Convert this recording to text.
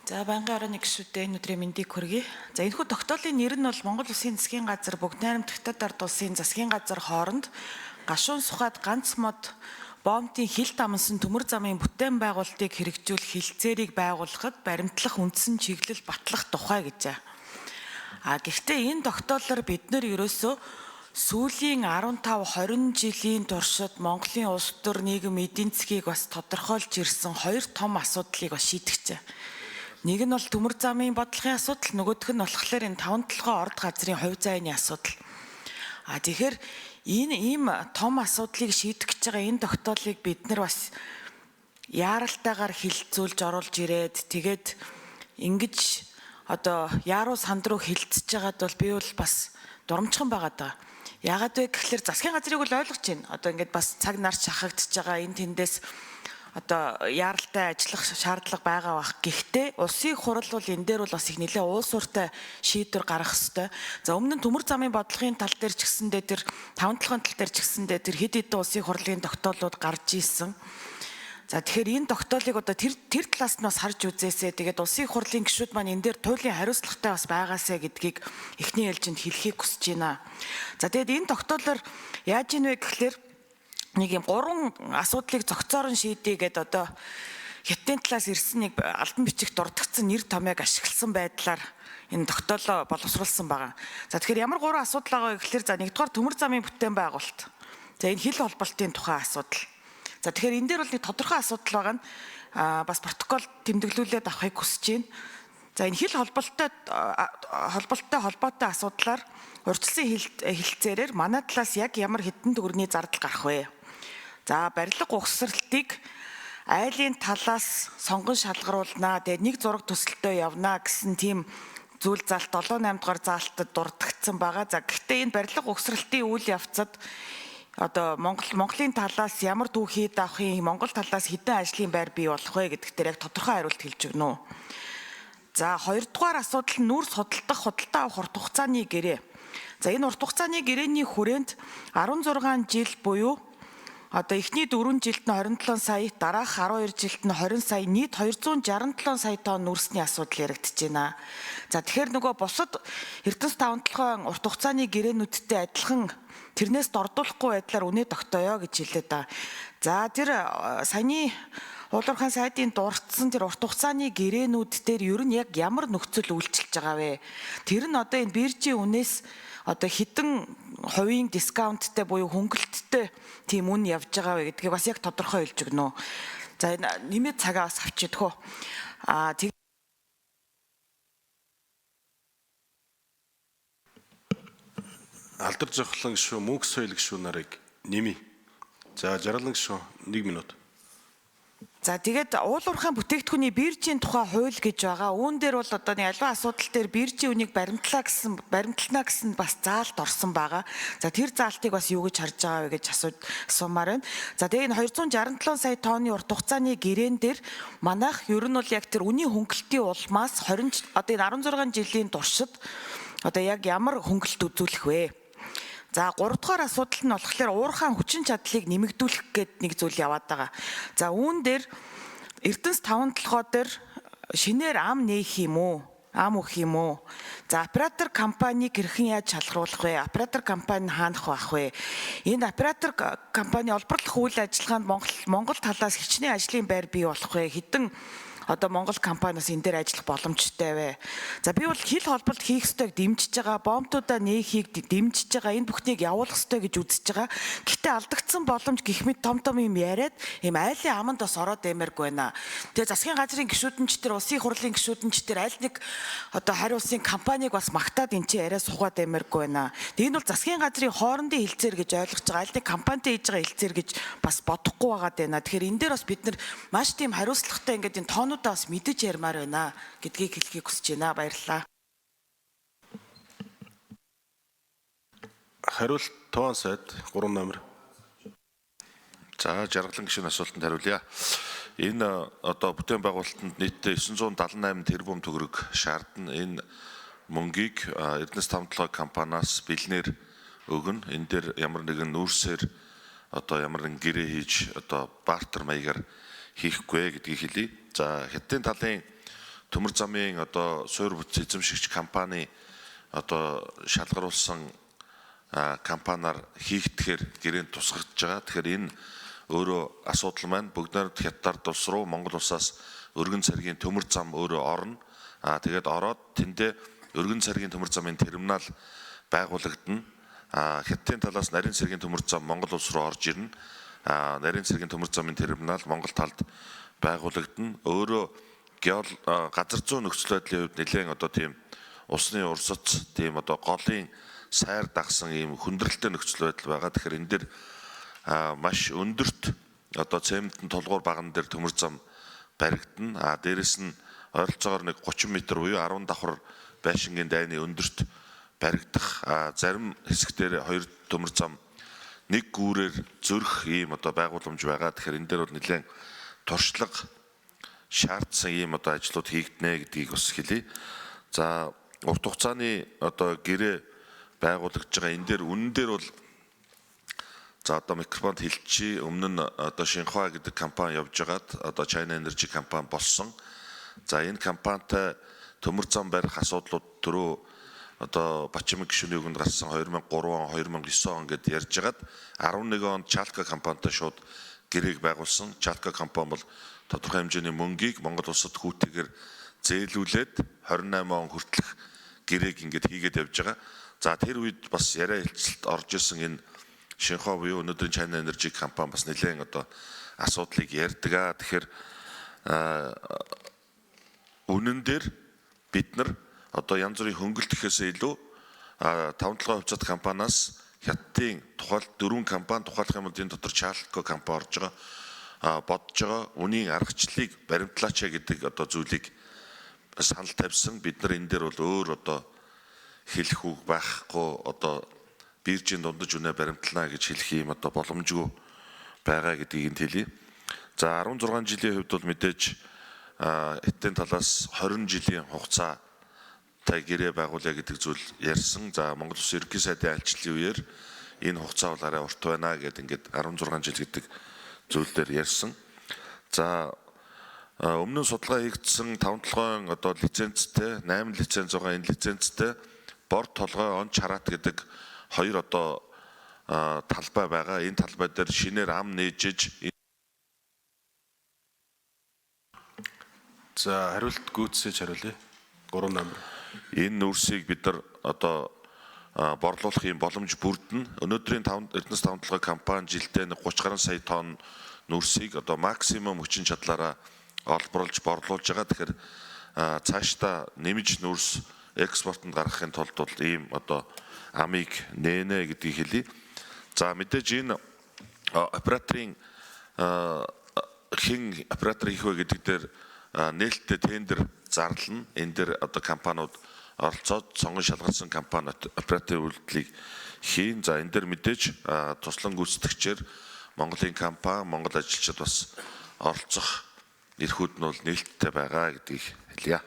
За байнгын орны гишүүдээ энэ өдрийн мэндийг хүргэе. За энэхүү тогтоолын нэр нь бол Монгол Улсын засгийн газар бүгд найрамдагтад ард улсын засгийн газар хооронд гашуун сухад ганц мод боомтын хил дамнсан төмөр замын бүтээн байгуулалтыг хэрэгжүүлэх хилцээрийг байгуулахад баримтлах үндсэн чиглэл батлах тухай гэжээ. Гэхдээ энэ тогтоолоор бид нэр ерөөсөө сүүлийн 15-20 жилийн туршид Монголын улс төр нийгэм эдийн засгийг бас тодорхойлж ирсэн хоёр том асуудлыг бас шийдэхжээ. Нэг нь бол төмөр замын бодлогын асуудал, нөгөөх нь болохоор энэ 5 толгой орд газрын хувь зайны асуудал. Тэгэхээр энэ ийм том асуудлыг шийдэх гэж байгаа энэ тогтоолыг бид нар бас яаралтайгаар хилцүүлж оруулж ирээд тэгээд ингэж одоо яаруу санд руу хилцэж байгаад бол би бол бас дурамчхан байгаад байгаа. Яагаад вэ гэхэлэр засгийн газрыг бол ойлгож байна. Одоо ингээд бас цаг нар шахагдж байгаа энэ тэндээс одоо яаралтай ажиллах шаардлага байгаа бах. Гэхдээ улсын хурал бол энэ дээр бол бас их нэлээд уулсууртай шийдвэр гаргах ёстой. За өмнө нь төмөр замын бодлогын тал дээр ч гэсэндээ тэр 5 толгойн тал дээр ч гэсэндээ тэр хэд хэдэн улсын хурлын тогтоолууд гарч ийсэн. За тэгэхээр энэ тогтоолыг одоо тэр талаас нь бас харж үзээсэй. Тэгээд улсын хурлын гишүүд маань энэ дээр туйлын хариуцлагатай бас байгаасай гэдгийг эхний ээлжинд хэлхийг хүсэж байна. За тэгээд энэ тогтоолоор яаж ийн вэ гэхэлэр нэг юм 3 асуудлыг зохицоор нь шийдэе гэдээ одоо хятадын талаас ирсэн нэг албан бичигт дурдгдсан нэр томьёог ашигласан байдлаар энэ тогтоолоо боловсруулсан байгаа. За тэгэхээр ямар 3 асуудал байгаа вэ гэхэлэр за нэгдүгээр төмөр замын бүтээн байгуулалт. За энэ хил холболтын тухай асуудал. За тэгэхээр энэ дээр бол нэг тодорхой асуудал байгаа нь бас протокол тэмдэглүүлээд авахыг хүсэж байна. За энэ хил холбоотой асуудлаар урьдчилсан хилцээрээр манай талаас яг ямар хэдэн төгрөгийн зардал гарах вэ? За барилга угсралтыг айлын талаас сонгон шалгаруулнаа. Тэгээд нэг зураг төсөлтөө явнаа гэсэн тийм зүйл заалт 7-8 дугаар заалтад дурдгдсан байгаа. За гэхдээ энэ барилга угсралтын үйл явцад одоо Монголын талаас ямар түүхий давахын, Монгол талаас хэдэн ажлын байр бий болох вэ гэдэгт яг тодорхой хариулт хэлж өгнө. За хоёрдугаар асуудал нь нүүрс худалдах, худалдаа авах урт хугацааны гэрээ. За энэ урт хугацааны гэрээний хүрээнд 16 жил буюу одоо эхний 4 жилд нь 27 сая, дараах 12 жилд нь 20 сая, нийт 267 сая тонн нүүрсний асуудал яригдж байна. За тэгэхээр нөгөө бусад Эрдэнэс 5 толгойн урт хугацааны гэрээнүүдтэй адилхан тэрнээс дордуулахгүй байдлаар үнэ тогтооё гэж хэлээд байгаа. За тэр саяны Уулуурхайн сайдын дурдсан тэр урт хугацааны гэрээнүүд дээр ер нь яг ямар нөхцөл үйлчилж байгаа вэ? Тэр нь одоо энэ биржийн үнээс одоо хэдэн хувийн дискаунттай буюу хөнгөлөлттэй тийм үн явж байгаа вэ гэдгийг бас яг тодорхой хэлж өгнө. За энэ нэмээд цагаа бас авчидгөө. Алдар зохлон гишүү, мөнх соёл гишүү нарыг нэмий. За жаргалан гишүү 1 минут. За тэгээд уулуурхайн бүтээгдэхүүний биржийн тухай хууль гэж байгаа. Үүн дээр бол одоо нэг аливаа асуудал дээр биржийн үнийг баримтлана гэсэн бас заалт орсон байгаа. За тэр заалтыг бас юу гэж харж байгаа вэ гэж асуумаар байна. За тэгээд энэ 267 сая тонны урт хугацааны гэрээн дээр манайх ер нь бол яг тэр үнийн хөнгөлтийн улмаас одоо энэ 16 жилийн туршид одоо яг ямар хөнгөлт үзүүлэх вэ? За 3 дугаар асуудал нь болохоор уурхайн хүчин чадлыг нэмэгдүүлэх гээд нэг зүйл яваад байгаа. За үүн дээр Эрдэнэс 5 толгой дээр шинээр ам нээх юм уу? Ам өгөх юм уу? За оператор компаниг хэрхэн яаж шалгаруулах вэ? Оператор компани хаанах байх вэ? Энэ оператор компани олборлох үйл ажиллагаанд Монгол талаас хичнээн ажлын байр бий болох вэ? Хэдэн одоо Монгол компаниас энэ дээр ажиллах боломжтой вэ? За би бол хил холболт хийх ёстойг дэмжиж байгаа, боомтуудаа нээхийг дэмжиж байгаа, энэ бүхнийг явуулах ёстой гэж үзэж байгаа. Гэхдээ алдагдсан боломж гэх мэт том юм яриад ийм айлын аманд бас ороод эмэргүй байна. Тэгээ засгийн газрын гишүүдэн ч тэр улсын хурлын гишүүдэн ч тэр аль нэг одоо хариу улсын компанийг бас магтаад энэ чинь яриа сухаад эмэргүй байна. Тэгээ энэ бол засгийн газрын хоорондын хилцээр гэж ойлгож байгаа. Аль нэг компанитай хийж байгаа хилцээр гэж бас бодохгүй байгаад байна. Тэгэхээр энэ дээр бас бид нар маш тийм хариуцлагатай ингээд энэ тоонуудаа бас мэдэж ярмаар байна гэдгийг хэлхийг хүсэж байна. Баярлалаа. Хариулт тоон сайд 3 номер. За жаргалан гишүүн асуултанд хариулъя. Энэ одоо бүтээн байгуулалтанд нийтдээ 978 тэрбум төгрөг шаардна. Энэ мөнгийг Эрдэнэс 5 толгой компаниас бэлнээр өгнө. Энэ дээр ямар нэгэн нүүрсээр одоо ямар нэгэн гэрээ хийж одоо бартер маягаар хийхгүй гэдгийг хэлье. За хятадын талын төмөр замын одоо суурь бүтэц эзэмшигч компани одоо шалгаруулсан компаниар хийгдэхээр гэрээнд тусгагдж байгаа. Тэгэхээр энэ өөрөө асуудал маань бүгд найрамд Хятад улс руу Монгол улсаас өргөн царгийн төмөр зам өөрөө орно. Тэгээд ороод тэндээ өргөн царгийн төмөр замын терминал байгуулагдана. Хятадын талаас нарийн цэргийн төмөр зам Монгол улс руу орж ирнэ. Нарийн цэргийн төмөр замын терминал Монгол талд байгуулагдана. Өөрөө газар зүйн нөхцөл байдлын хувьд нэлээд одоо тийм усны урсац, тийм одоо голын сайр дагсан ийм хүндрэлтэй нөхцөл байдал байгаа. Тэгэхээр энэ дэр маш өндөрт одоо цементэн толгуур баган дээр төмөр зам баригдана. Дээрэс нь ойролцоогоор нэг 30 м буюу 10 давхар байшингийн дайны өндөрт баригдах зарим хэсгээр 2 төмөр зам нэг гүүрээр зөрөх ийм одоо байгууламж байгаа. Тэгэхээр энэ дээр бол нэлээд туршлага шаардсан ийм одоо ажлууд хийгднэ гэдгийг бас хэлье. За урт хугацааны одоо гэрээ байгуулагдж байгаа энэ дээр үнэн дээр бол за одоо микрофонд хэлчихье. Өмнө нь одоо Шинхуа гэдэг компани явж байгаад одоо China Energy компани болсон. За энэ компанитай төмөр зам барих асуудлууд түрүү одоо Бачимаг гишүүний үгэнд гарсан 2003 он 2009 он гэдээ ярьж байгаад 11 онд Chalka компанитай шууд гэрээг байгуулсан. Chalka компани бол тодорхой хэмжээний мөнгийг Монгол улсад хүүтэйгээр зээлүүлээд 28 он хүртэлх гэрээг ингээд хийгээд явж байгаа. За тэр үед бас яриа хэлцэлд орж исэн энэ Шинхуа буюу өнөөдрийн China Energy компани бас нэлээд одоо асуудлыг ярьдаг. Тэгэхээр үнэн дээр бид нар одоо янз бүрийн хөнгөлт гэхээсээ илүү 5-7 хувьцаат компаниас Хятадын тухайл 4 компани тухайлах юм бол энэ дотор Chalco компани орж байгаа бодож байгаа үнийн аргачлалыг баримтлаач гэдэг одоо зүйлийг санал тавьсан. Бид нар энэ дээр бол өөр одоо хэлэх үг байхгүй одоо биржийн дундаж үнэ баримтлана гэж хэлэх юм одоо боломжгүй байгаа гэдгийг хэлье. За 16 жилийн хувьд бол мэдээж Хятадын талаас 20 жилийн хугацаатай гэрээ байгуулъя гэдэг зүйл ярьсан. За Монгол Улсын ерөнхий сайдын айлчлалын үеэр энэ хугацаа бол арай урт байна гэдэг ингээд 16 жил гэдэг зүйл дээр ярьсан. За өмнө нь судалгаа хийгдсэн 5-7 одоо лицензтэй 8 лиценз байгаа. Энэ лицензтэй бор толгой он чараат гэдэг хоёр одоо талбай байгаа. Энэ талбай дээр шинээр ам нээжиж За хариулт гүйцээж хариулъя. 3 номер. Энэ нүүрсийг бид нар одоо борлуулах юм боломж бүрдэнэ. Өнөөдрийн Эрдэнэс 5-7 компани жилдээ 30 гаруй сая тонн нүүрсийг одоо максимум хүчин чадлаараа олборлж борлуулж байгаа. Тэгэхээр цаашдаа нэмж нүүрс экспортод гаргахын тулд бол ийм одоо амийг нээнэ гэдгийг хэлье. За мэдээж энэ операторын хэн оператор хийх вэ гэдэг дээр нээлттэй тендер зарлана. Энэ дээр одоо компаниуд оролцоод сонгон шалгарсан компани операторын үйлдэлийг хийн. За энэ дээр мэдээж туслан гүйцэтгэгчээр Монголын компани, Монгол ажилчид бас оролцох эрхүүд нь бол нээлттэй байгаа гэдгийг хэлье.